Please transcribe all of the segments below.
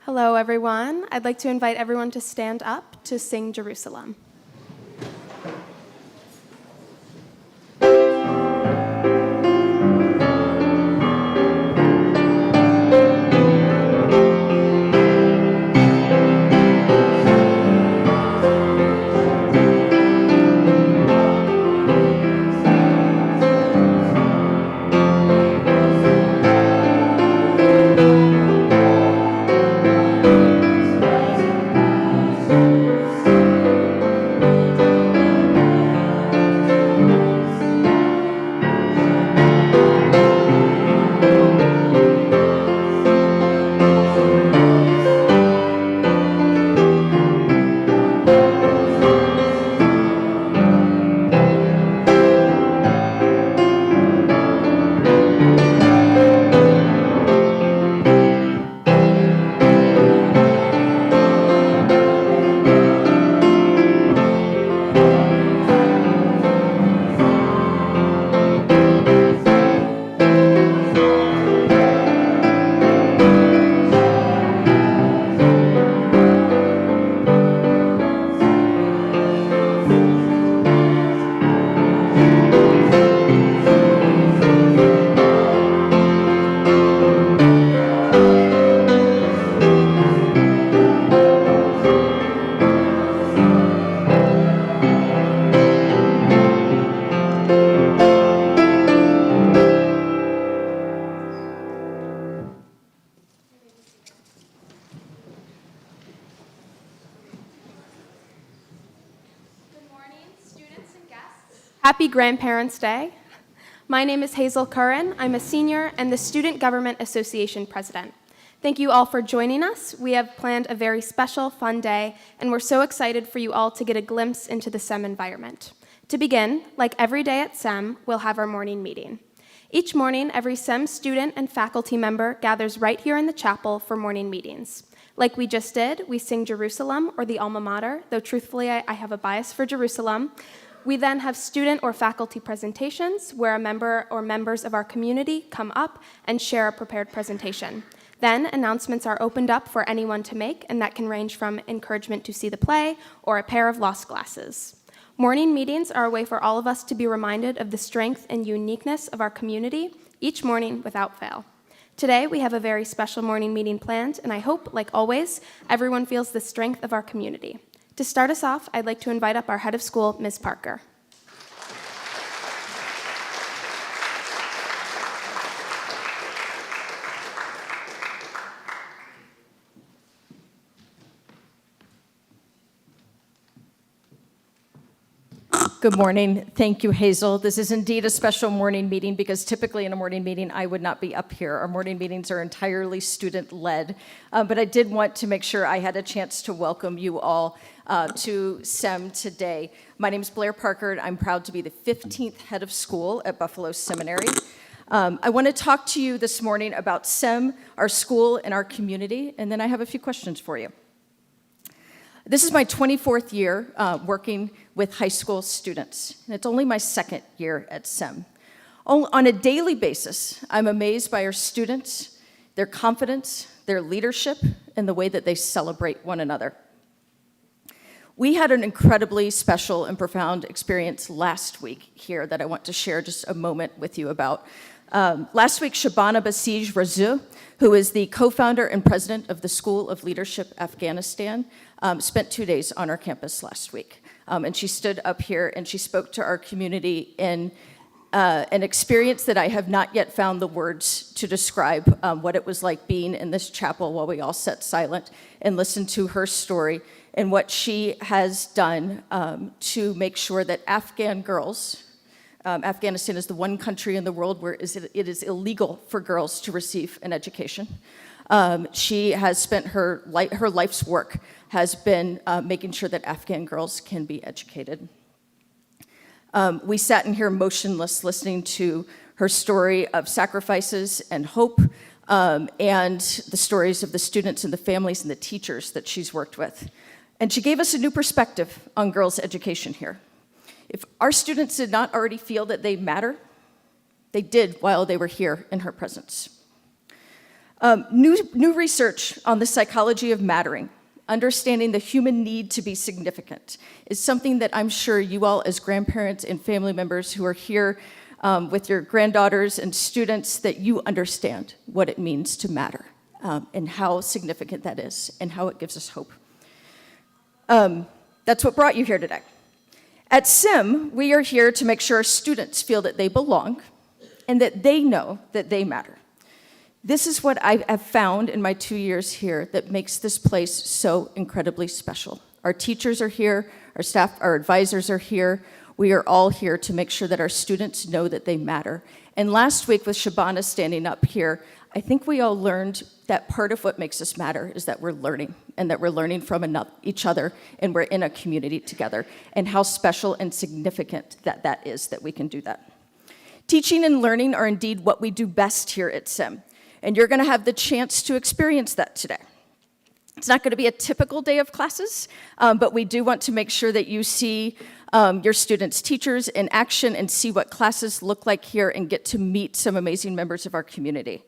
Hello, everyone. I'd like to invite everyone to stand up to sing Jerusalem. Happy Grandparents' Day. My name is Hazel Curran. I'm a senior and the Student Government Association president. Thank you all for joining us. We have planned a very special, fun day, and we're so excited for you all to get a glimpse into the SEM environment. To begin, like every day at SEM, we'll have our morning meeting. Each morning, every SEM student and faculty member gathers right here in the chapel for morning meetings. Like we just did, we sing Jerusalem, or the alma mater, though truthfully I have a bias for Jerusalem. We then have student or faculty presentations where a member or members of our community come up and share a prepared presentation. Then announcements are opened up for anyone to make, and that can range from encouragement to see the play or a pair of lost glasses. Morning meetings are a way for all of us to be reminded of the strength and uniqueness of our community each morning without fail. Today, we have a very special morning meeting planned, and I hope, like always, everyone feels the strength of our community. To start us off, I'd like to invite up our head of school, Ms. Parker. Good morning. Thank you, Hazel. This is indeed a special morning meeting because typically in a morning meeting, I would not be up here. Our morning meetings are entirely student-led, but I did want to make sure I had a chance to welcome you all to SEM today. My name is Blair Parker, and I'm proud to be the 15th head of school at Buffalo Seminary. I want to talk to you this morning about SEM, our school, and our community, and then I have a few questions for you. This is my 24th year working with high school students, and it's only my second year at SEM. On a daily basis, I'm amazed by our students, their confidence, their leadership, and the way that they celebrate one another. We had an incredibly special and profound experience last week here that I want to share just a moment with you about. Last week, Shabana Basij Razou, who is the co-founder and president of the School of Leadership Afghanistan, spent 2 days on our campus last week. And she stood up here and she spoke to our community in an experience that I have not yet found the words to describe what it was like being in this chapel while we all sat silent and listened to her story and what she has done to make sure that Afghan girls, Afghanistan is the one country in the world where it is illegal for girls to receive an education. She has spent her life's work has been making sure that Afghan girls can be educated. We sat in here motionless listening to her story of sacrifices and hope, and the stories of the students and the families and the teachers that she's worked with. And she gave us a new perspective on girls' education here. If our students did not already feel that they matter, they did while they were here in her presence. New research on the psychology of mattering, understanding the human need to be significant, is something that I'm sure you all as grandparents and family members who are here with your granddaughters and students, that you understand what it means to matter and how significant that is and how it gives us hope. That's what brought you here today. At SIM, we are here to make sure our students feel that they belong and that they know that they matter. This is what I have found in my 2 years here that makes this place so incredibly special. Our teachers are here, our staff, our advisors are here. We are all here to make sure that our students know that they matter. And last week with Shabana standing up here, I think we all learned that part of what makes us matter is that we're learning, and that we're learning from each other, and we're in a community together, and how special and significant that is that we can do that. Teaching and learning are indeed what we do best here at SIM. And you're going to have the chance to experience that today. It's not going to be a typical day of classes, but we do want to make sure that you see your students' teachers in action and see what classes look like here and get to meet some amazing members of our community.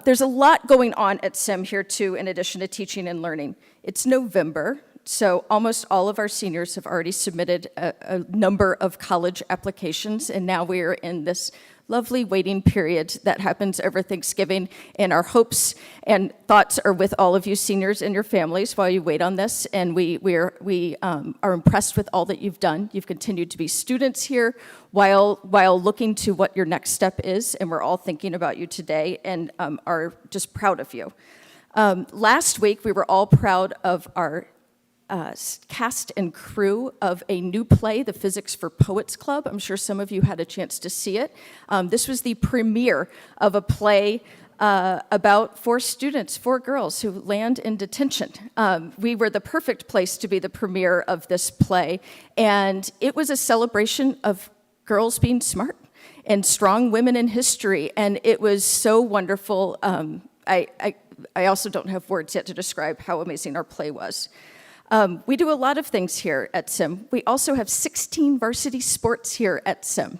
There's a lot going on at SIM here too, in addition to teaching and learning. It's November, so almost all of our seniors have already submitted a number of college applications, and now we are in this lovely waiting period that happens over Thanksgiving, and our hopes and thoughts are with all of you seniors and your families while you wait on this, and we are impressed with all that you've done. You've continued to be students here while looking to what your next step is, and we're all thinking about you today and are just proud of you. Last week, we were all proud of our cast and crew of a new play, The Physics for Poets Club. I'm sure some of you had a chance to see it. This was the premiere of a play about 4 students, 4 girls who land in detention. We were the perfect place to be the premiere of this play, and it was a celebration of girls being smart and strong women in history, and it was so wonderful. I also don't have words yet to describe how amazing our play was. We do a lot of things here at SIM. We also have 16 varsity sports here at SIM.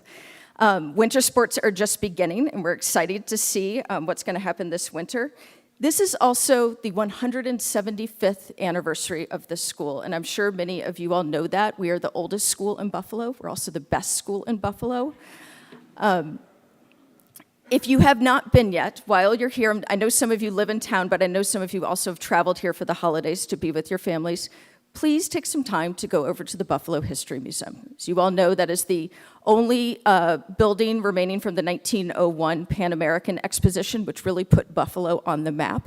Winter sports are just beginning, and we're excited to see what's going to happen this winter. This is also the 175th anniversary of this school, and I'm sure many of you all know that. We are the oldest school in Buffalo. We're also the best school in Buffalo. If you have not been yet, while you're here, I know some of you live in town, but I know some of you also have traveled here for the holidays to be with your families. Please take some time to go over to the Buffalo History Museum. As you all know, that is the only building remaining from the 1901 Pan American Exposition, which really put Buffalo on the map.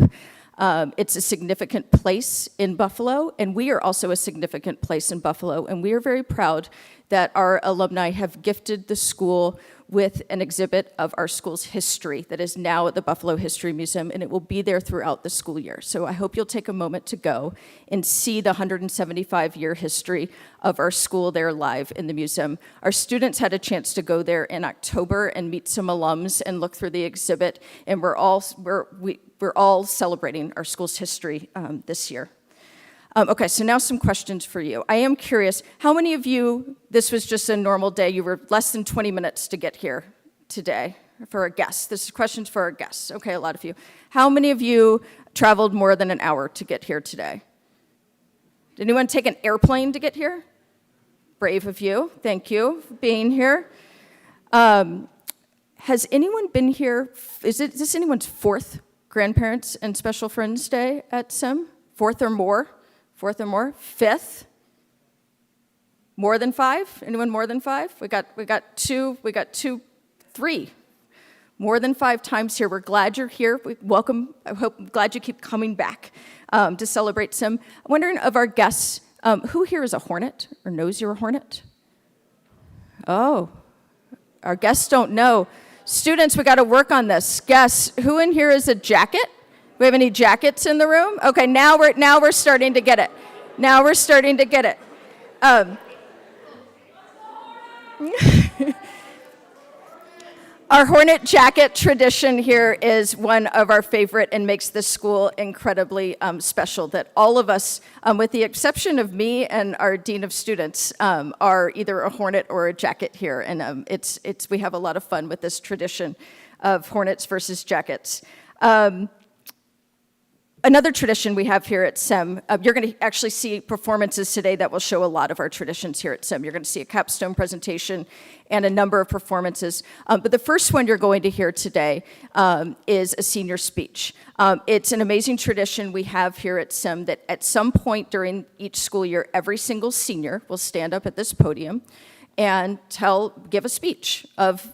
It's a significant place in Buffalo, and we are also a significant place in Buffalo, and we are very proud that our alumni have gifted the school with an exhibit of our school's history that is now at the Buffalo History Museum, and it will be there throughout the school year. So I hope you'll take a moment to go and see the 175-year history of our school there live in the museum. Our students had a chance to go there in October and meet some alums and look through the exhibit, and we're all celebrating our school's history this year. Okay, so now some questions for you. I am curious, how many of you, this was just a normal day, you were less than 20 minutes to get here today for a guest? This is questions for our guests. Okay, a lot of you. How many of you traveled more than an hour to get here today? Did anyone take an airplane to get here? Brave of you. Thank you for being here. Has anyone been here, is this anyone's 4th Grandparents and Special Friends Day at SIM? 4th or more? 4th or more? 5th? More than 5? Anyone more than 5? We got 2, 3. More than 5 times here. We're glad you're here. Welcome. Glad you keep coming back to celebrate SIM. I'm wondering of our guests, who here is a Hornet or knows you're a Hornet? Oh, our guests don't know. Students, we got to work on this. Guests, who in here is a Jacket? We have any jackets in the room? Okay, now we're starting to get it. Now we're starting to get it. Our Hornet jacket tradition here is one of our favorite and makes this school incredibly special, that all of us, with the exception of me and our Dean of Students, are either a Hornet or a Jacket here. And we have a lot of fun with this tradition of Hornets versus Jackets. Another tradition we have here at SEM, you're going to actually see performances today that will show a lot of our traditions here at SEM. You're going to see a capstone presentation and a number of performances. But the first one you're going to hear today is a senior speech. It's an amazing tradition we have here at SEM that at some point during each school year, every single senior will stand up at this podium and give a speech of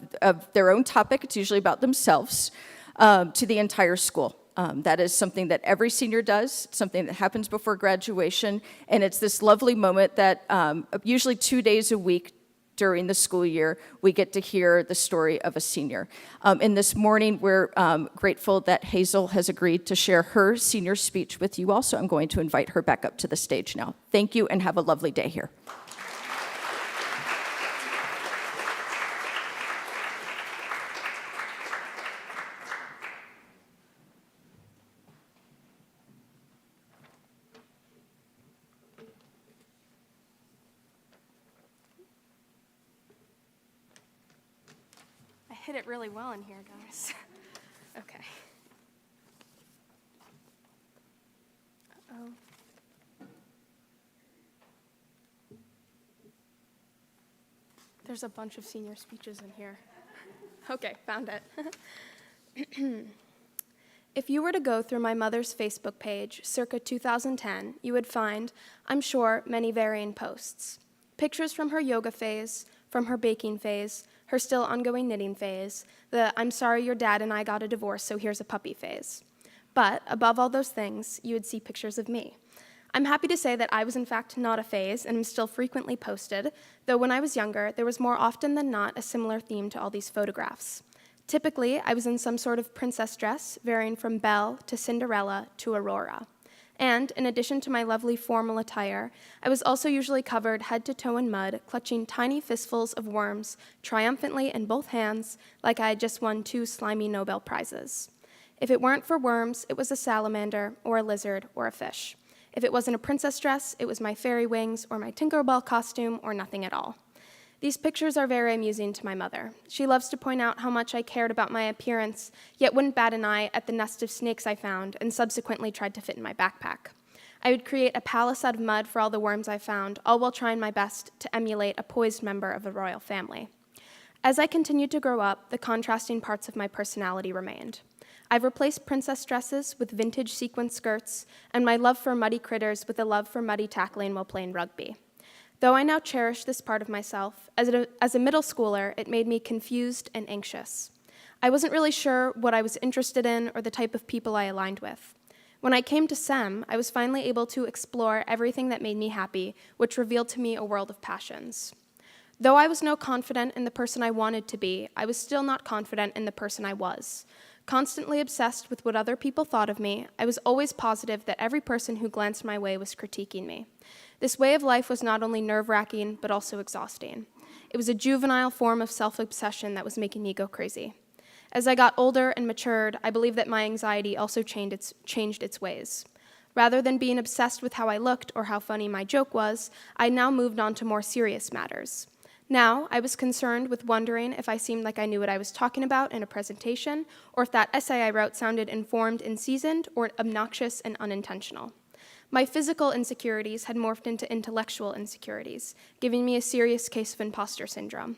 their own topic. It's usually about themselves to the entire school. That is something that every senior does, something that happens before graduation, and it's this lovely moment that usually 2 days a week during the school year, we get to hear the story of a senior. And this morning, we're grateful that Hazel has agreed to share her senior speech with you all, so I'm going to invite her back up to the stage now. Thank you, and have a lovely day here. Hit it really well in here, guys. Okay. Uh-oh. There's a bunch of senior speeches in here. Okay, found it. If you were to go through my mother's Facebook page, circa 2010, you would find, I'm sure, many varying posts. Pictures from her yoga phase, from her baking phase, her still ongoing knitting phase, the I'm sorry your dad and I got a divorce, so here's a puppy phase. But above all those things, you would see pictures of me. I'm happy to say that I was in fact not a phase and am still frequently posted, though when I was younger, there was more often than not a similar theme to all these photographs. Typically, I was in some sort of princess dress, varying from Belle to Cinderella to Aurora. And, in addition to my lovely formal attire, I was also usually covered head to toe in mud, clutching tiny fistfuls of worms triumphantly in both hands, like I had just won 2 slimy Nobel Prizes. If it weren't for worms, it was a salamander, or a lizard, or a fish. If it wasn't a princess dress, it was my fairy wings, or my Tinkerbell costume, or nothing at all. These pictures are very amusing to my mother. She loves to point out how much I cared about my appearance, yet wouldn't bat an eye at the nest of snakes I found and subsequently tried to fit in my backpack. I would create a palace out of mud for all the worms I found, all while trying my best to emulate a poised member of a royal family. As I continued to grow up, the contrasting parts of my personality remained. I've replaced princess dresses with vintage sequin skirts, and my love for muddy critters with a love for muddy tackling while playing rugby. Though I now cherish this part of myself, as a middle schooler, it made me confused and anxious. I wasn't really sure what I was interested in or the type of people I aligned with. When I came to SEM, I was finally able to explore everything that made me happy, which revealed to me a world of passions. Though I was now confident in the person I wanted to be, I was still not confident in the person I was. Constantly obsessed with what other people thought of me, I was always positive that every person who glanced my way was critiquing me. This way of life was not only nerve-wracking, but also exhausting. It was a juvenile form of self-obsession that was making me go crazy. As I got older and matured, I believe that my anxiety also changed its ways. Rather than being obsessed with how I looked or how funny my joke was, I now moved on to more serious matters. Now, I was concerned with wondering if I seemed like I knew what I was talking about in a presentation, or if that essay I wrote sounded informed and seasoned, or obnoxious and unintentional. My physical insecurities had morphed into intellectual insecurities, giving me a serious case of imposter syndrome.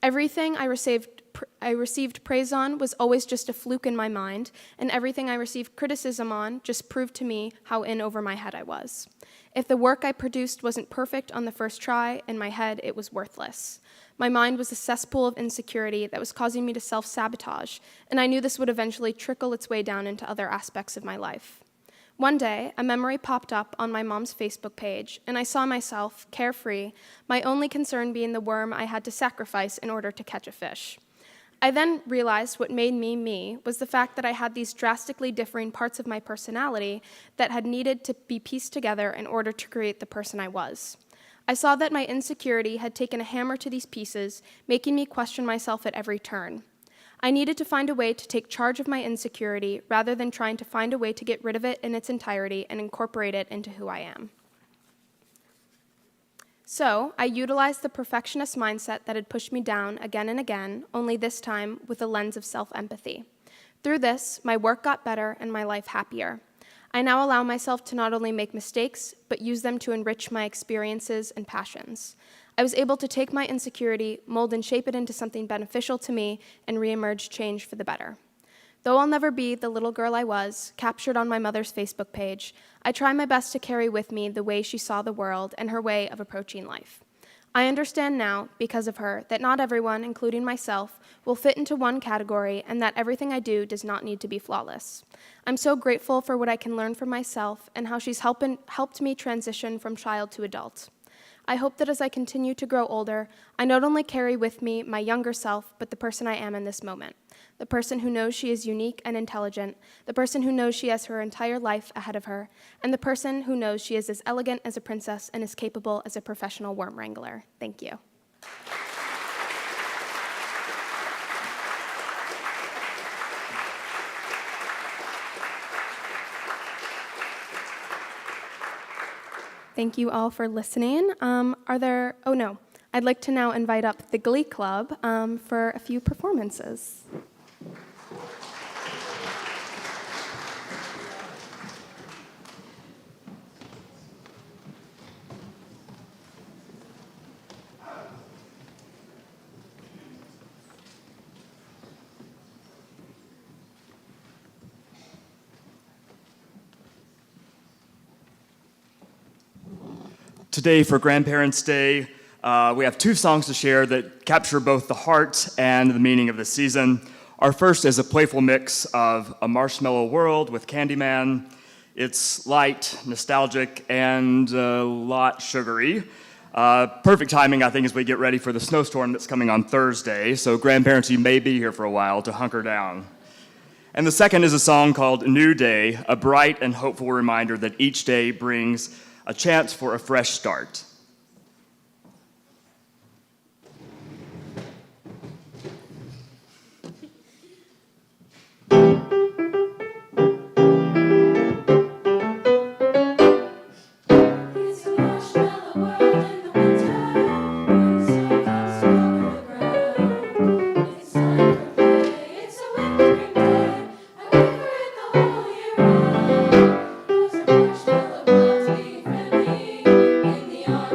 Everything I received praise on was always just a fluke in my mind, and everything I received criticism on just proved to me how in over my head I was. If the work I produced wasn't perfect on the first try, in my head it was worthless. My mind was a cesspool of insecurity that was causing me to self-sabotage, and I knew this would eventually trickle its way down into other aspects of my life. One day, a memory popped up on my mom's Facebook page, and I saw myself, carefree, my only concern being the worm I had to sacrifice in order to catch a fish. I then realized what made me me was the fact that I had these drastically differing parts of my personality that had needed to be pieced together in order to create the person I was. I saw that my insecurity had taken a hammer to these pieces, making me question myself at every turn. I needed to find a way to take charge of my insecurity rather than trying to find a way to get rid of it in its entirety and incorporate it into who I am. So, I utilized the perfectionist mindset that had pushed me down again and again, only this time with a lens of self-empathy. Through this, my work got better and my life happier. I now allow myself to not only make mistakes, but use them to enrich my experiences and passions. I was able to take my insecurity, mold and shape it into something beneficial to me, and reemerge change for the better. Though I'll never be the little girl I was, captured on my mother's Facebook page, I try my best to carry with me the way she saw the world and her way of approaching life. I understand now, because of her, that not everyone, including myself, will fit into one category and that everything I do does not need to be flawless. I'm so grateful for what I can learn from myself and how she's helped me transition from child to adult. I hope that as I continue to grow older, I not only carry with me my younger self, but the person I am in this moment. The person who knows she is unique and intelligent, the person who knows she has her entire life ahead of her, and the person who knows she is as elegant as a princess and as capable as a professional worm wrangler. Thank you. Thank you all for listening. I'd like to now invite up the Glee Club for a few performances. Today, for Grandparents' Day, we have two songs to share that capture both the heart and the meaning of the season. Our first is a playful mix of A Marshmallow World with Candyman. It's light, nostalgic, and a lot sugary. Perfect timing, I think, as we get ready for the snowstorm that's coming on Thursday. So grandparents, you may be here for a while to hunker down. And the second is a song called New Day, a bright and hopeful reminder that each day brings a chance for a fresh start. The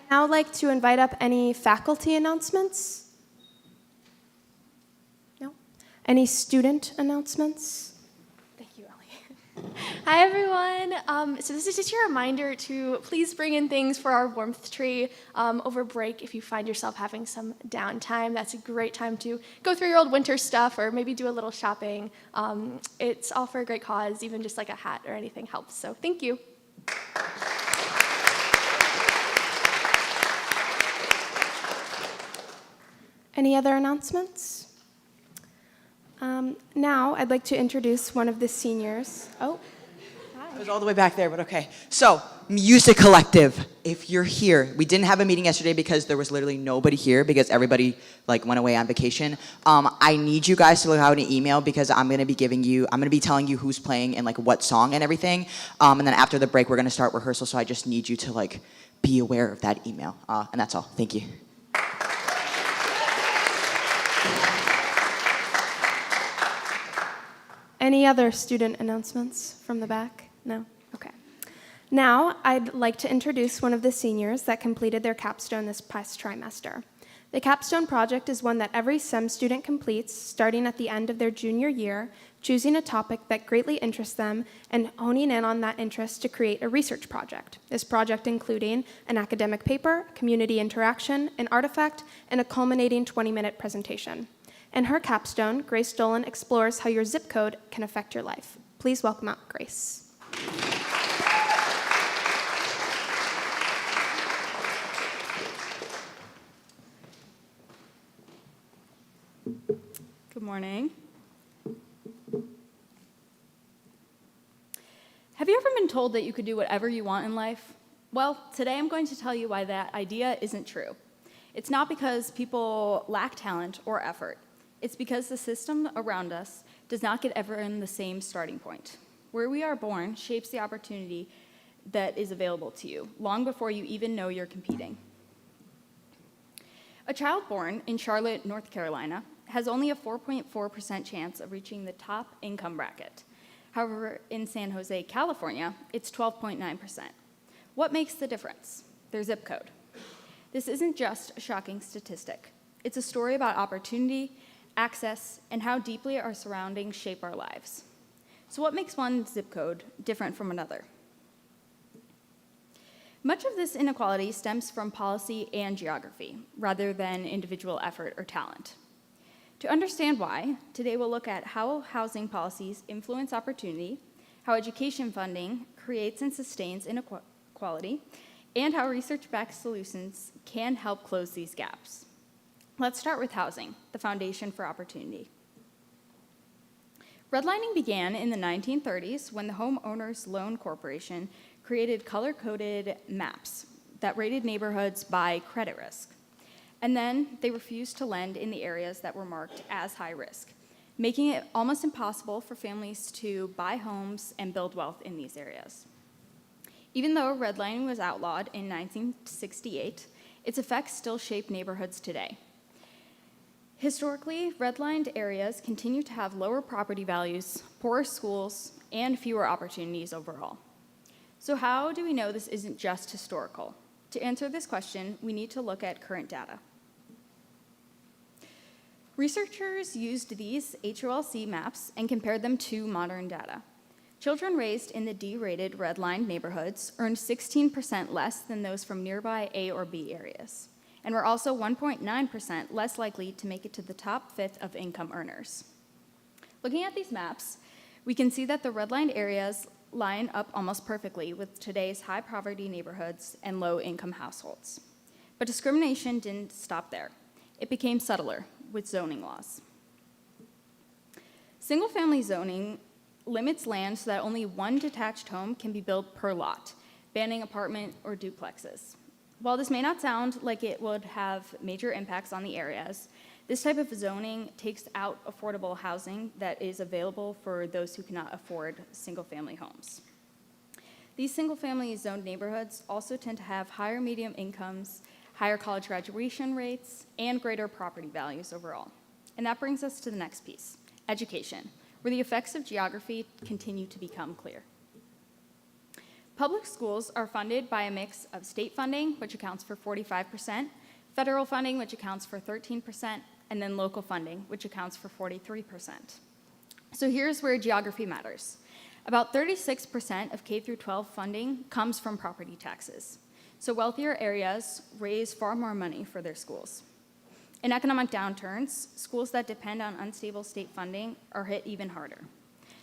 Now I'd like to invite up any faculty announcements. No? Any student announcements? Thank you, Ellie. Hi, everyone. So this is just your reminder to please bring in things for our warmth tree over break. If you find yourself having some downtime, that's a great time to go through your old winter stuff or maybe do a little shopping. It's all for a great cause. Even just like a hat or anything helps. So thank you. Any other announcements? Now I'd like to introduce one of the seniors. Oh, I was all the way back there, but okay. So, Music Collective, if you're here, we didn't have a meeting yesterday because there was literally nobody here because everybody went away on vacation. I need you guys to look out an email because I'm gonna be telling you who's playing and what song and everything. And then after the break, we're gonna start rehearsal. So I just need you to be aware of that email. And that's all. Thank you. any other student announcements from the back? No? Okay. Now, I'd like to introduce one of the seniors that completed their capstone this past trimester. The capstone project is one that every SEM student completes starting at the end of their junior year, choosing a topic that greatly interests them and honing in on that interest to create a research project. This project including an academic paper, community interaction, an artifact, and a culminating 20-minute presentation. In her capstone, Grace Dolan explores how your zip code can affect your life. Please welcome out Grace. Good morning. Have you ever been told that you could do whatever you want in life? Well, today I'm going to tell you why that idea isn't true. It's not because people lack talent or effort. It's because the system around us does not get everyone the same starting point. Where we are born shapes the opportunity that is available to you, long before you even know you're competing. A child born in Charlotte, North Carolina, has only a 4.4% chance of reaching the top income bracket. However, in San Jose, California, it's 12.9%. What makes the difference? Their zip code. This isn't just a shocking statistic. It's a story about opportunity, access, and how deeply our surroundings shape our lives. So what makes one zip code different from another? Much of this inequality stems from policy and geography, rather than individual effort or talent. To understand why, today we'll look at how housing policies influence opportunity, how education funding creates and sustains inequality, and how research-backed solutions can help close these gaps. Let's start with housing, the foundation for opportunity. Redlining began in the 1930s when the Homeowners Loan Corporation created color-coded maps that rated neighborhoods by credit risk. And then they refused to lend in the areas that were marked as high risk, making it almost impossible for families to buy homes and build wealth in these areas. Even though redlining was outlawed in 1968, its effects still shape neighborhoods today. Historically, redlined areas continue to have lower property values, poorer schools, and fewer opportunities overall. So how do we know this isn't just historical? To answer this question, we need to look at current data. Researchers used these HOLC maps and compared them to modern data. Children raised in the D-rated redlined neighborhoods earned 16% less than those from nearby A or B areas, and were also 1.9% less likely to make it to the top fifth of income earners. Looking at these maps, we can see that the redlined areas line up almost perfectly with today's high poverty neighborhoods and low income households. But discrimination didn't stop there. It became subtler with zoning laws. Single family zoning limits land so that only one detached home can be built per lot, banning apartment or duplexes. While this may not sound like it would have major impacts on the areas, this type of zoning takes out affordable housing that is available for those who cannot afford single-family homes. These single-family zoned neighborhoods also tend to have higher median incomes, higher college graduation rates, and greater property values overall. And that brings us to the next piece, education, where the effects of geography continue to become clear. Public schools are funded by a mix of state funding, which accounts for 45%, federal funding, which accounts for 13%, and then local funding, which accounts for 43%. So here's where geography matters. About 36% of K through 12 funding comes from property taxes. So wealthier areas raise far more money for their schools. In economic downturns, schools that depend on unstable state funding are hit even harder.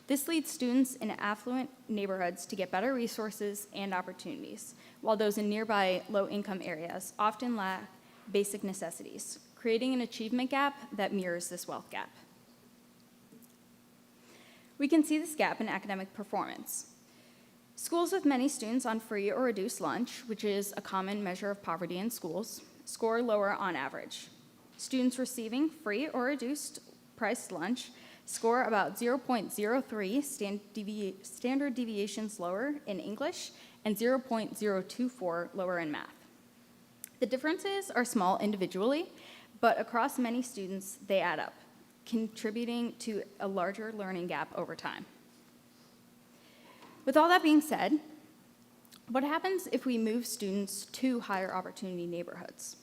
This leads students in affluent neighborhoods to get better resources and opportunities, while those in nearby low-income areas often lack basic necessities, creating an achievement gap that mirrors this wealth gap. We can see this gap in academic performance. Schools with many students on free or reduced lunch, which is a common measure of poverty in schools, score lower on average. Students receiving free or reduced priced lunch score about 0.03 standard deviations lower in English and 0.024 lower in math. The differences are small individually, but across many students, they add up, contributing to a larger learning gap over time. With all that being said, what happens if we move students to higher opportunity neighborhoods?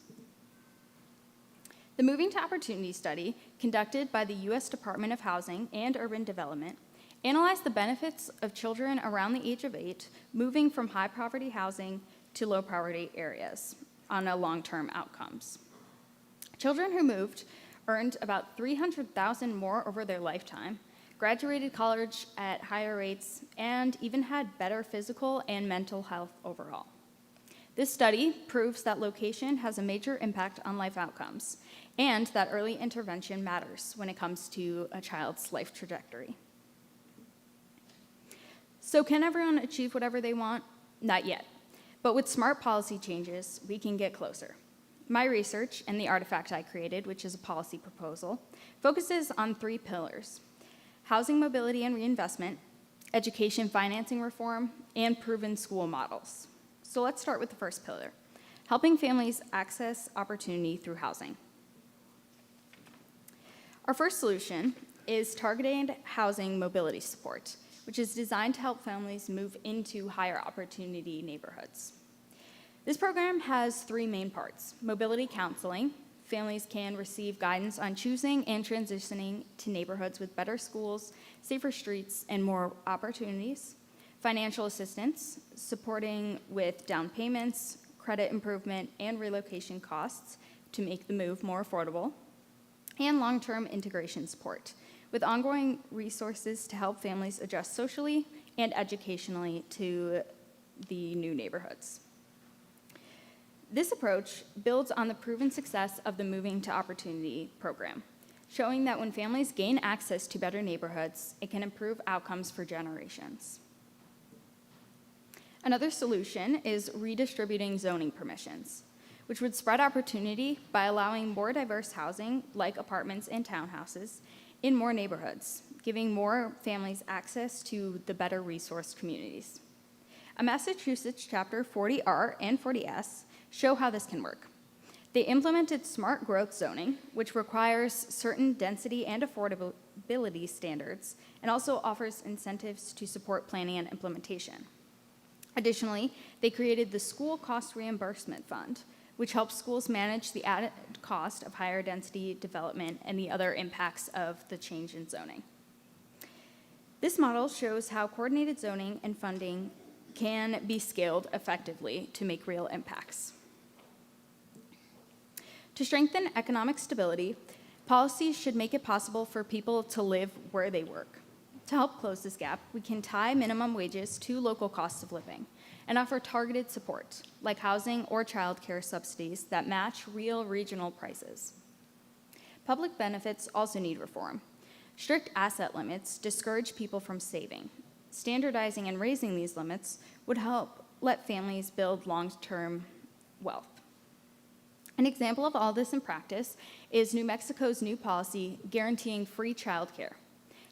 The Moving to Opportunity study, conducted by the U.S. Department of Housing and Urban Development, analyzed the benefits of children around the age of 8 moving from high poverty housing to low poverty areas on a long-term outcomes. Children who moved earned about $300,000 more over their lifetime, graduated college at higher rates, and even had better physical and mental health overall. This study proves that location has a major impact on life outcomes, and that early intervention matters when it comes to a child's life trajectory. So can everyone achieve whatever they want? Not yet. But with smart policy changes, we can get closer. My research and the artifact I created, which is a policy proposal, focuses on 3 pillars: housing mobility and reinvestment, education financing reform, and proven school models. So let's start with the first pillar, helping families access opportunity through housing. Our first solution is targeted housing mobility support, which is designed to help families move into higher opportunity neighborhoods. This program has 3 main parts: mobility counseling. Families can receive guidance on choosing and transitioning to neighborhoods with better schools, safer streets, and more opportunities. Financial assistance, supporting with down payments, credit improvement, and relocation costs to make the move more affordable. And long-term integration support, with ongoing resources to help families adjust socially and educationally to the new neighborhoods. This approach builds on the proven success of the Moving to Opportunity program, showing that when families gain access to better neighborhoods, it can improve outcomes for generations. Another solution is redistributing zoning permissions, which would spread opportunity by allowing more diverse housing, like apartments and townhouses, in more neighborhoods, giving more families access to the better resourced communities. A Massachusetts Chapter 40R and 40S show how this can work. They implemented smart growth zoning, which requires certain density and affordability standards, and also offers incentives to support planning and implementation. Additionally, they created the School Cost Reimbursement Fund, which helps schools manage the added cost of higher density development and the other impacts of the change in zoning. This model shows how coordinated zoning and funding can be scaled effectively to make real impacts. To strengthen economic stability, policies should make it possible for people to live where they work. To help close this gap, we can tie minimum wages to local costs of living and offer targeted support, like housing or childcare subsidies that match real regional prices. Public benefits also need reform. Strict asset limits discourage people from saving. Standardizing and raising these limits would help let families build long-term wealth. An example of all this in practice is New Mexico's new policy guaranteeing free childcare.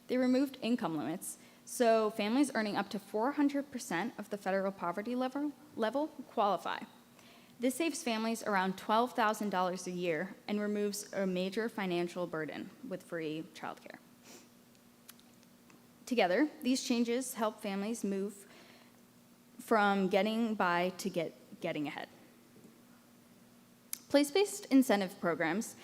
They removed income limits, so families earning up to 400% of the federal poverty level qualify. This saves families around $12,000 a year and removes a major financial burden with free childcare. Together, these changes help families move from getting by to getting ahead. Place-based incentive programs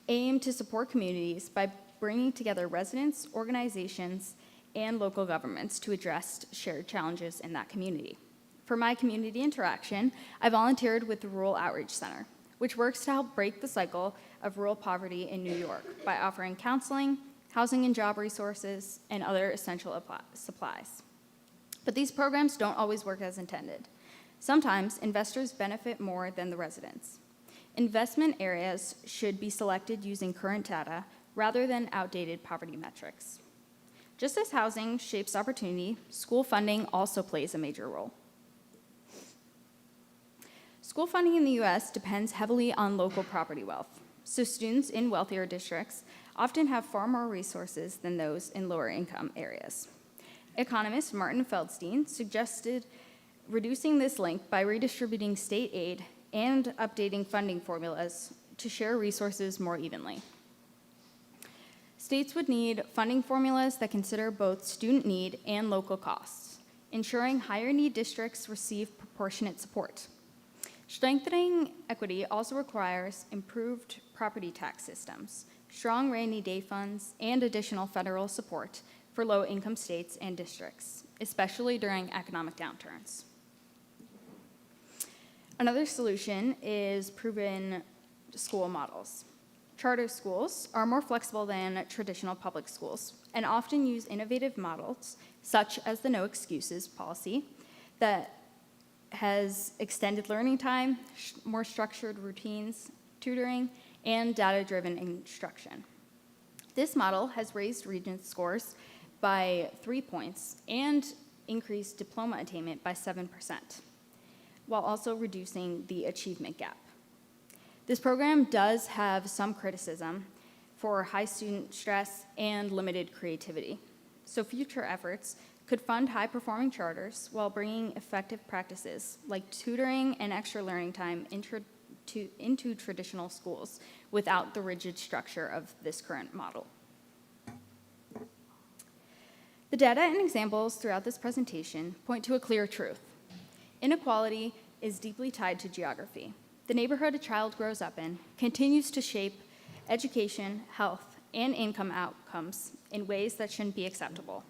aim to support communities by bringing together residents, organizations, and local governments to address shared challenges in that community. For my community interaction, I volunteered with the Rural Outreach Center, which works to help break the cycle of rural poverty in New York by offering counseling, housing and job resources, and other essential supplies. But these programs don't always work as intended. Sometimes investors benefit more than the residents. Investment areas should be selected using current data rather than outdated poverty metrics. Just as housing shapes opportunity, school funding also plays a major role. School funding in the US depends heavily on local property wealth, so students in wealthier districts often have far more resources than those in lower income areas. Economist Martin Feldstein suggested reducing this link by redistributing state aid and updating funding formulas to share resources more evenly. States would need funding formulas that consider both student need and local costs, ensuring higher need districts receive proportionate support. Strengthening equity also requires improved property tax systems, strong rainy day funds, and additional federal support for low-income states and districts, especially during economic downturns. Another solution is proven school models. Charter schools are more flexible than traditional public schools and often use innovative models, such as the no excuses policy, that has extended learning time, more structured routines, tutoring, and data-driven instruction. This model has raised Regents scores by 3 points and increased diploma attainment by 7%, while also reducing the achievement gap. This program does have some criticism for high student stress and limited creativity, so future efforts could fund high-performing charters while bringing effective practices like tutoring and extra learning time into traditional schools without the rigid structure of this current model. The data and examples throughout this presentation point to a clear truth. Inequality is deeply tied to geography. The neighborhood a child grows up in continues to shape education, health, and income outcomes in ways that shouldn't be acceptable.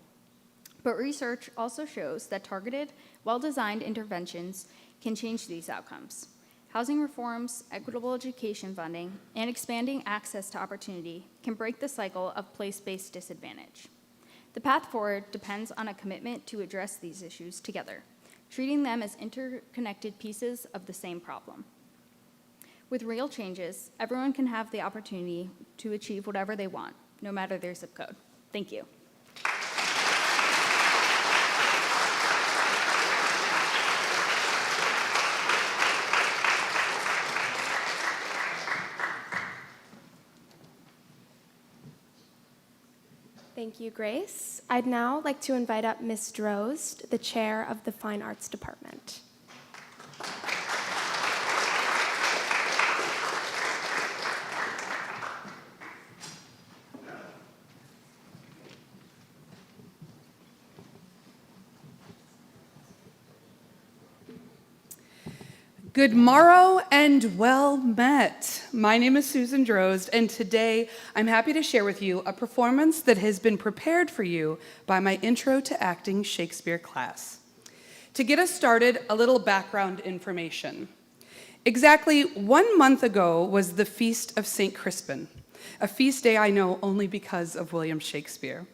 But research also shows that targeted, well-designed interventions can change these outcomes. Housing reforms, equitable education funding, and expanding access to opportunity can break the cycle of place-based disadvantage. The path forward depends on a commitment to address these issues together, treating them as interconnected pieces of the same problem. With real changes, everyone can have the opportunity to achieve whatever they want, no matter their zip code. Thank you. Thank you, Grace. I'd now like to invite up Ms. Drozd, the chair of the Fine Arts Department. Good morrow and well met. My name is Susan Drozd, and today I'm happy to share with you a performance that has been prepared for you by my Intro to Acting Shakespeare class. To get us started, a little background information. Exactly 1 month ago was the Feast of St. Crispin, a feast day I know only because of William Shakespeare.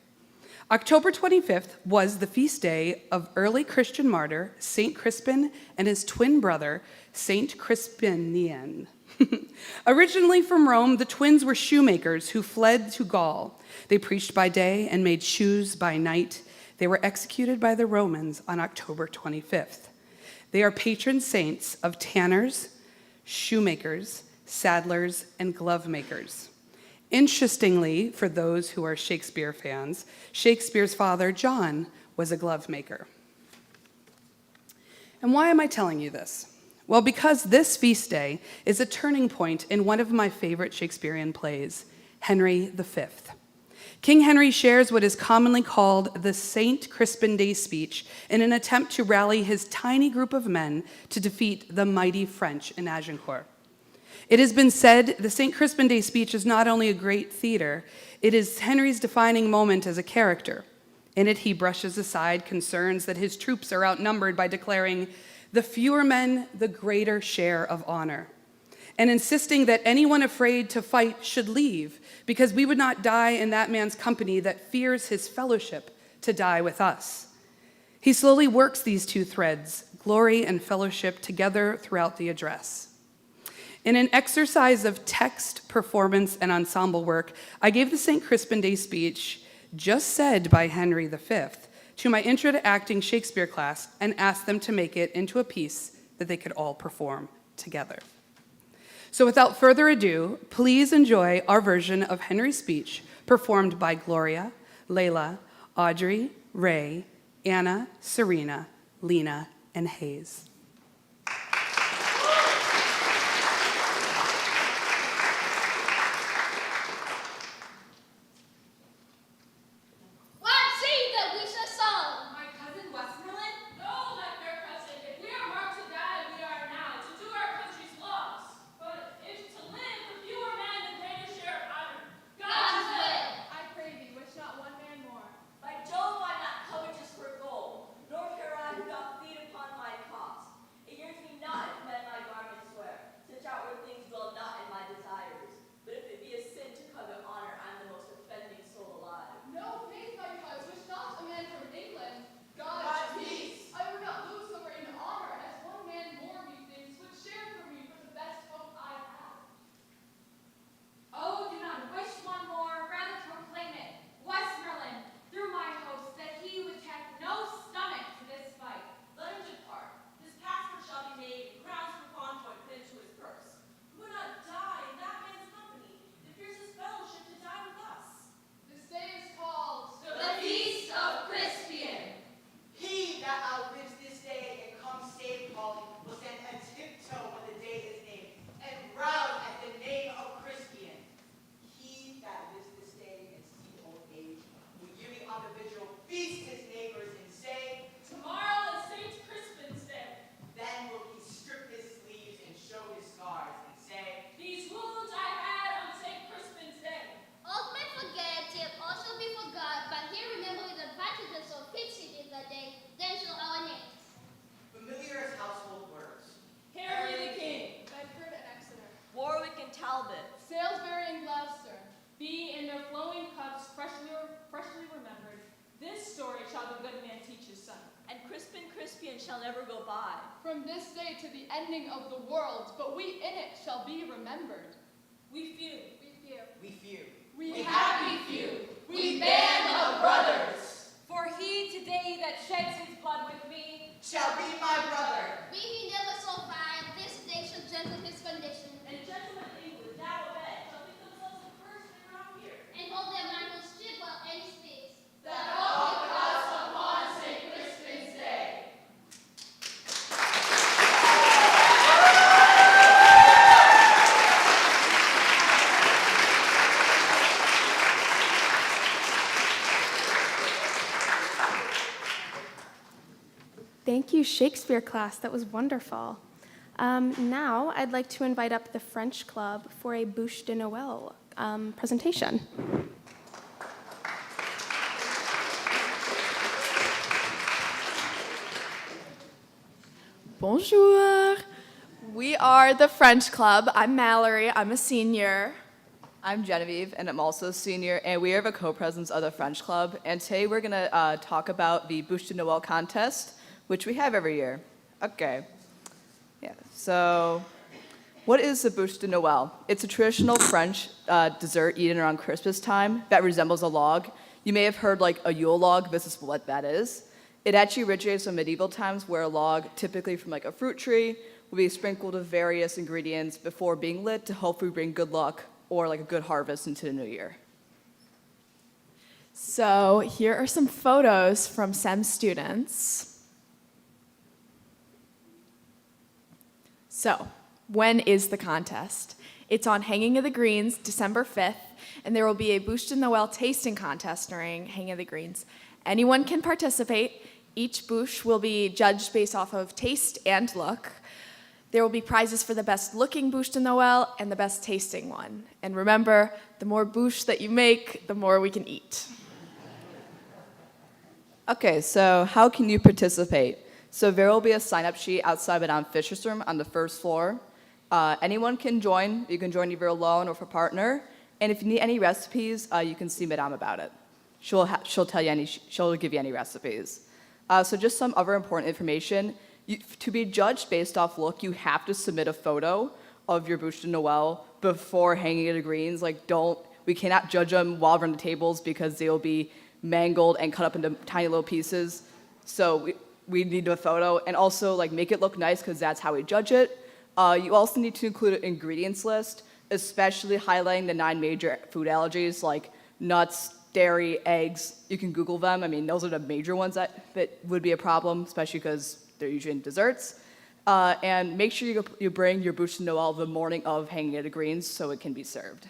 October 25th was the feast day of early Christian martyr St. Crispin and his twin brother, St. Crispinian. Originally from Rome, the twins were shoemakers who fled to Gaul. They preached by day and made shoes by night. They were executed by the Romans on October 25th. They are patron saints of tanners, shoemakers, saddlers, and glove makers. Interestingly, for those who are Shakespeare fans, Shakespeare's father, John, was a glove maker. And why am I telling you this? Well, because this feast day is a turning point in one of my favorite Shakespearean plays, Henry V. King Henry shares what is commonly called the St. Crispin Day speech in an attempt to rally his tiny group of men to defeat the mighty French in Agincourt. It has been said the St. Crispin Day speech is not only a great theater, it is Henry's defining moment as a character. In it, he brushes aside concerns that his troops are outnumbered by declaring, "The fewer men, the greater share of honor," and insisting that anyone afraid to fight should leave, because we would not die in that man's company that fears his fellowship to die with us. He slowly works these two threads, glory and fellowship, together throughout the address. In an exercise of text, performance, and ensemble work, I gave the St. Crispin Day speech, just said by Henry V, to my Intro to Acting Shakespeare class and asked them to make it into a piece that they could all perform together. So without further ado, please enjoy our version of Henry's speech performed by Gloria, Layla, Audrey, Ray, Anna, Serena, Lena, and Hayes. Let's sing the Wisha song. My cousin Westmoreland? No, my fair cousin. If we are marked to die, we are now to do our country's laws. But if to live the fewer men, the greater share of honor. God's will. I pray thee, wish not one man more. By Jove, I'm not covetous for gold, nor care I who doth feed upon my cost. It yearns me not if men my garments wear, such outward things dwell not in my desires. But if it be a sin to covet honor, I'm the most offending soul alive. No faith, my cause, wish not a man from England. God's peace. I would not lose over in honor, as one man more, methinks, would share from me for the best hope I have. Oh, do not wish one more, rather proclaim it, Westmoreland, through my host, that he which hath no stomach to this fight. Let him depart. His passport shall be made, and crowns for convoy put into his purse. Who would not die in that man's company, that fears his fellowship to die with us? This day is called the Feast of Crispian. He that outlives this day and comes safe calling will stand a tiptoe when the day is named, and rouse at the name of Crispian. He that lives this day and see old age will yearly on the vigil feast his neighbors and say, Tomorrow is St. Crispin's Day. then will he strip his sleeves and show his scars and say, These wounds I had on St. Crispin's Day. Old may forget, yet all shall be forgot, but here remember with advantages of fixing in the day, then shall our names. familiar as household words. Harry the King. Bedford and Exeter. Warwick and Talbot. Salisbury and Gloucester. Be in their flowing cups freshly remembered. This story shall the good man teach his son. And Crispin Crispian shall never go by. From this day to the ending of the world, but we in it shall be remembered. We few. We few. We few. We happy few. We band of brothers. For he today that sheds his blood with me, Shall be my brother. Be he never so fine, this day shall gentle his condition, and gentlemen of England now abed shall think themselves accursed and around here. and hold their mantles stiff while any speaks. That all the gods upon St. Crispin's Day. Thank you, Shakespeare class. That was wonderful. Now, I'd like to invite up the French Club for a Bouche de Noël presentation. Bonjour. We are the French Club. I'm Mallory. I'm a senior. I'm Genevieve, and I'm also a senior, and we are the co-presidents of the French Club. And today we're going to talk about the Bouche de Noël contest, which we have every year. Okay. Yeah, so what is the Bouche de Noël? It's a traditional French dessert eaten around Christmas time that resembles a log. You may have heard like a Yule log. This is what that is. It actually originates from medieval times where a log, typically from like a fruit tree, will be sprinkled with various ingredients before being lit to hopefully bring good luck or like a good harvest into the new year. So here are some photos from SEM students. So, when is the contest? It's on Hanging of the Greens, December 5th, and there will be a Bûche de Noël tasting contest during Hanging of the Greens. Anyone can participate. Each bûche will be judged based off of taste and look. There will be prizes for the best looking bûche de Noël and the best tasting one. And remember, the more bûche that you make, the more we can eat. Okay, so how can you participate? So there will be a sign-up sheet outside Madame Fisher's room on the first floor. Anyone can join. You can join either alone or with a partner. And if you need any recipes, you can see Madame about it. She'll give you any recipes. So just some other important information. To be judged based off look, you have to submit a photo of your bûche de Noël before Hanging of the Greens. We cannot judge them while we're on the tables because they will be mangled and cut up into tiny little pieces. So we need a photo, and also make it look nice because that's how we judge it. You also need to include an ingredients list, especially highlighting the 9 major food allergies like nuts, dairy, eggs. You can Google them. I mean, those are the major ones that would be a problem, especially because they're usually in desserts. And make sure you bring your bûche de Noël the morning of Hanging of the Greens so it can be served.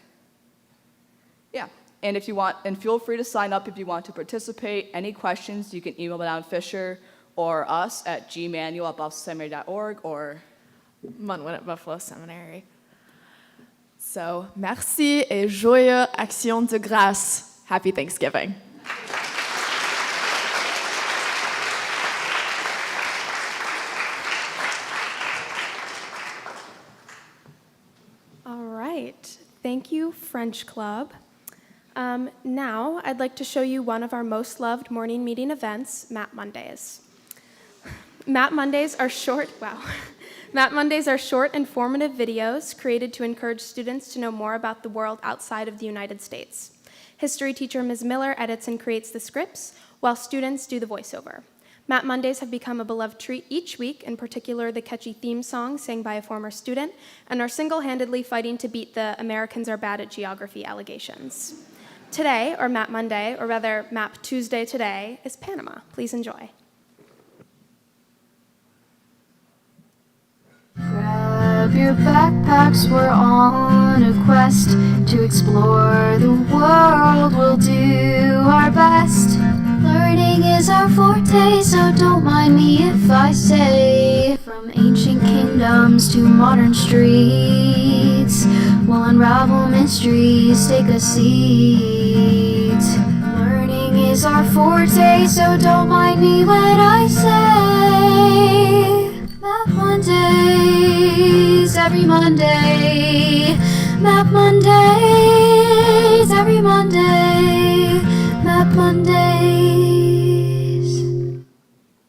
Yeah, and if you want, and feel free to sign up if you want to participate. Any questions, you can email Madame Fisher or us at gmanuel@buffaloseminary.org or Munwin at Buffalo Seminary. So, merci et joyeux Action de Grâce. Happy Thanksgiving. All right. Thank you, French Club. Now, I'd like to show you one of our most loved morning meeting events, Map Mondays. Map Mondays are short, informative videos created to encourage students to know more about the world outside of the United States. History teacher Ms. Miller edits and creates the scripts, while students do the voiceover. Map Mondays have become a beloved treat each week, in particular the catchy theme song sang by a former student, and are single-handedly fighting to beat the Americans are bad at geography allegations. Today, or Map Monday, or rather Map Tuesday today, is Panama. Please enjoy. Grab your backpacks, we're on a quest to explore the world. We'll do our best. Learning is our forte, so don't mind me if I say, from ancient kingdoms to modern streets, we'll unravel mysteries, take a seat. Learning is our forte, so don't mind me when I say, Map Mondays, every Monday. Map Mondays, every Monday. Map Mondays.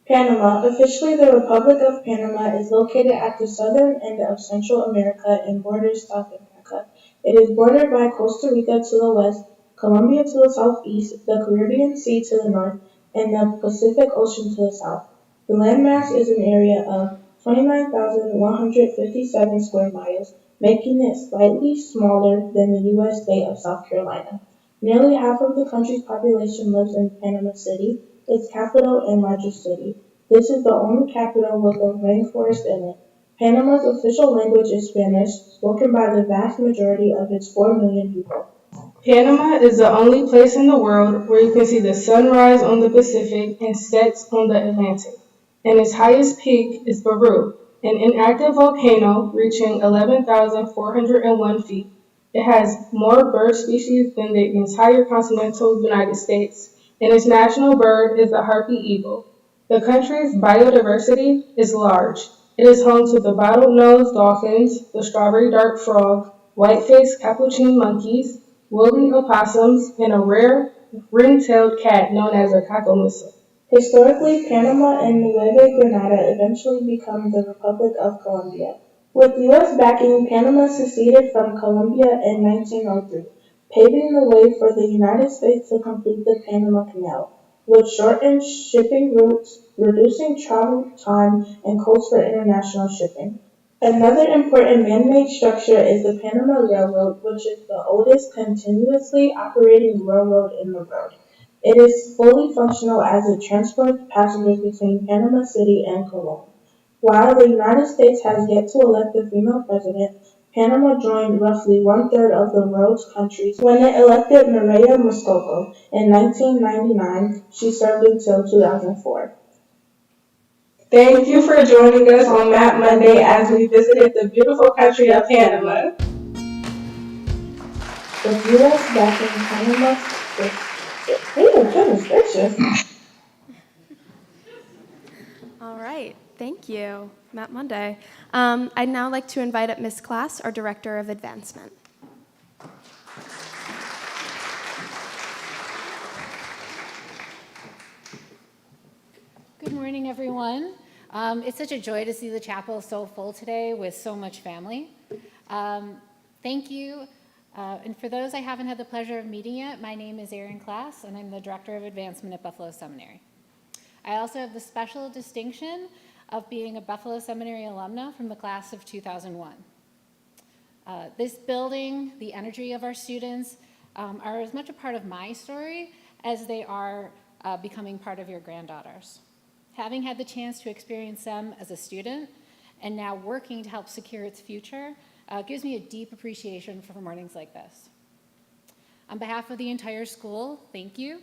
Panama, officially the Republic of Panama, is located at the southern end of Central America and borders South America. It is bordered by Costa Rica to the west, Colombia to the southeast, the Caribbean Sea to the north, and the Pacific Ocean to the south. The landmass is an area of 29,157 square miles, making it slightly smaller than the U.S. state of South Carolina. Nearly half of the country's population lives in Panama City, its capital and largest city. This is the only capital with a rainforest in it. Panama's official language is Spanish, spoken by the vast majority of its 4 million people. Panama is the only place in the world where you can see the sun rise on the Pacific and sets on the Atlantic. And its highest peak is Baru, an inactive volcano reaching 11,401 feet. It has more bird species than the entire continental United States, and its national bird is the harpy eagle. The country's biodiversity is large. It is home to the bottlenose dolphins, the strawberry dart frog, white-faced capuchin monkeys, woolly opossums, and a rare ring-tailed cat known as a cacomissa. Historically, Panama and Nueva Granada eventually became the Republic of Colombia. With U.S. backing, Panama seceded from Colombia in 1903, paving the way for the United States to complete the Panama Canal, which shortened shipping routes, reducing travel time and costs for international shipping. Another important man-made structure is the Panama Railroad, which is the oldest continuously operating railroad in the world. It is fully functional as it transports passengers between Panama City and Colón. While the United States has yet to elect a female president, Panama joined roughly one-third of the world's countries when it elected Mireya Moscoso in 1999. She served until 2004. Thank you for joining us on Map Monday as we visited the beautiful country of Panama. With U.S. backing Panama, goodness gracious. All right, thank you, Matt Monday. I'd now like to invite up Ms. Class, our Director of Advancement. Good morning, everyone. It's such a joy to see the chapel so full today with so much family. Thank you. And for those I haven't had the pleasure of meeting yet, my name is Erin Class, and I'm the Director of Advancement at Buffalo Seminary. I also have the special distinction of being a Buffalo Seminary alumna from the class of 2001. This building, the energy of our students, are as much a part of my story as they are becoming part of your granddaughters. Having had the chance to experience them as a student and now working to help secure its future gives me a deep appreciation for mornings like this. On behalf of the entire school, thank you.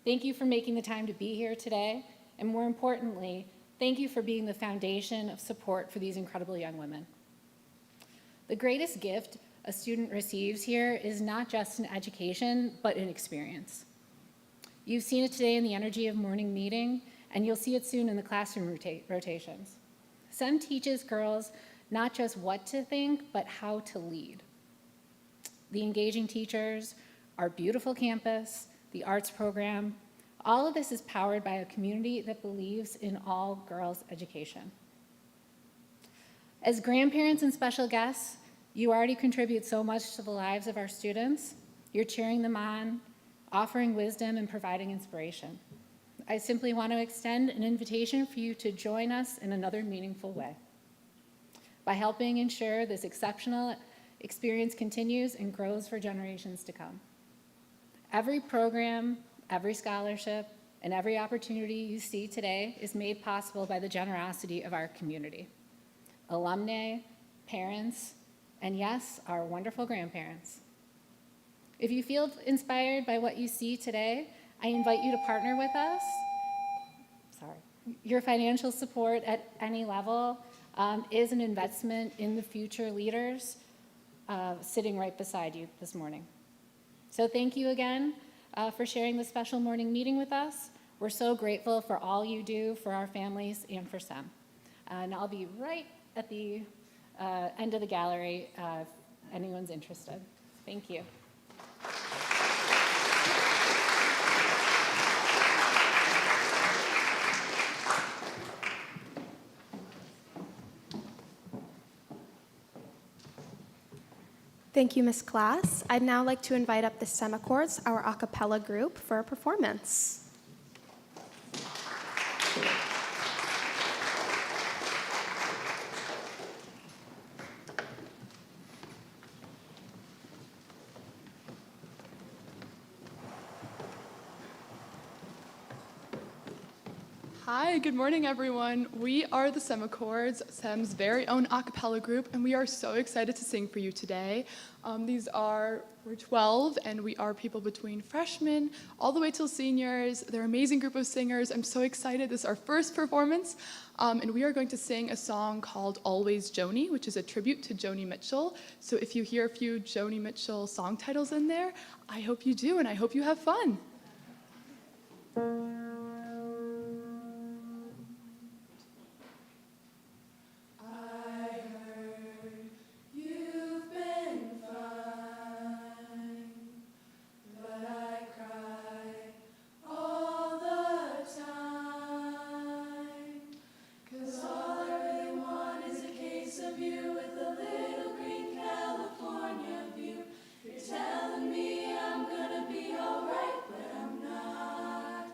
Thank you for making the time to be here today, and more importantly, thank you for being the foundation of support for these incredible young women. The greatest gift a student receives here is not just an education, but an experience. You've seen it today in the energy of morning meeting, and you'll see it soon in the classroom rotations. SEM teaches girls not just what to think, but how to lead. The engaging teachers, our beautiful campus, the arts program, all of this is powered by a community that believes in all girls' education. As grandparents and special guests, you already contribute so much to the lives of our students. You're cheering them on, offering wisdom, and providing inspiration. I simply want to extend an invitation for you to join us in another meaningful way by helping ensure this exceptional experience continues and grows for generations to come. Every program, every scholarship, and every opportunity you see today is made possible by the generosity of our community. Alumni, parents, and yes, our wonderful grandparents. If you feel inspired by what you see today, I invite you to partner with us. Your financial support at any level is an investment in the future leaders sitting right beside you this morning. So thank you again for sharing this special morning meeting with us. We're so grateful for all you do for our families and for SEM. And I'll be right at the end of the gallery if anyone's interested. Thank you. Thank you, Ms. Class. I'd now like to invite up the Semicores, our a cappella group, for a performance. Hi, good morning, everyone. We are the Semicores, SEM's very own a cappella group, and we are so excited to sing for you today. We're 12, and we are people between freshmen all the way till seniors. They're an amazing group of singers. I'm so excited. This is our first performance, and we are going to sing a song called Always Joni, which is a tribute to Joni Mitchell. So if you hear a few Joni Mitchell song titles in there, I hope you do, and I hope you have fun. Telling me I'm gonna be alright, but I'm not.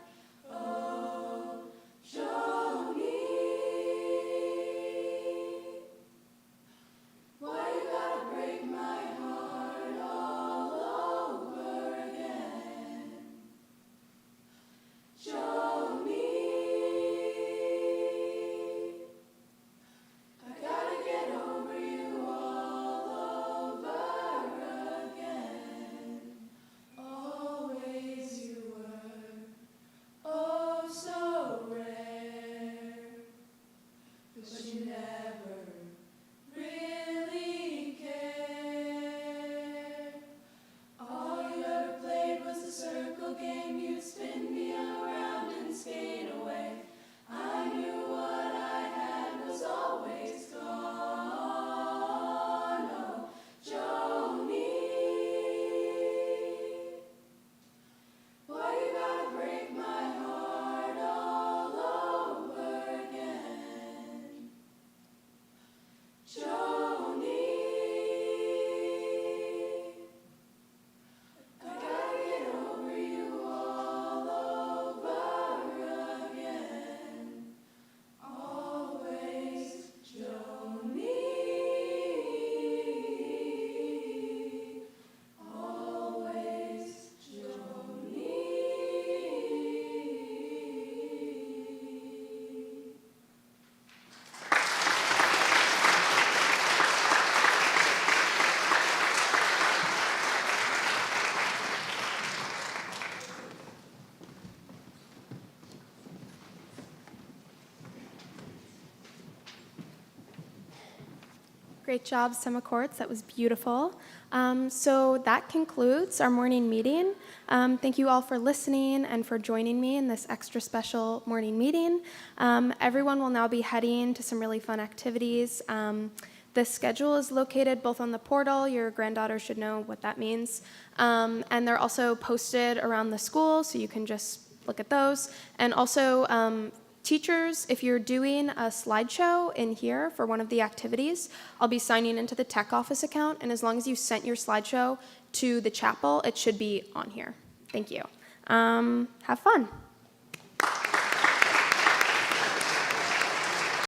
Great job, Summer Courts. That was beautiful. So that concludes our morning meeting. Thank you all for listening and for joining me in this extra special morning meeting. Everyone will now be heading to some really fun activities. The schedule is located both on the portal. Your granddaughter should know what that means. And they're also posted around the school, so you can just look at those. And also, teachers, if you're doing a slideshow in here for one of the activities, I'll be signing into the tech office account, and as long as you sent your slideshow to the chapel, it should be on here. Thank you. Have fun.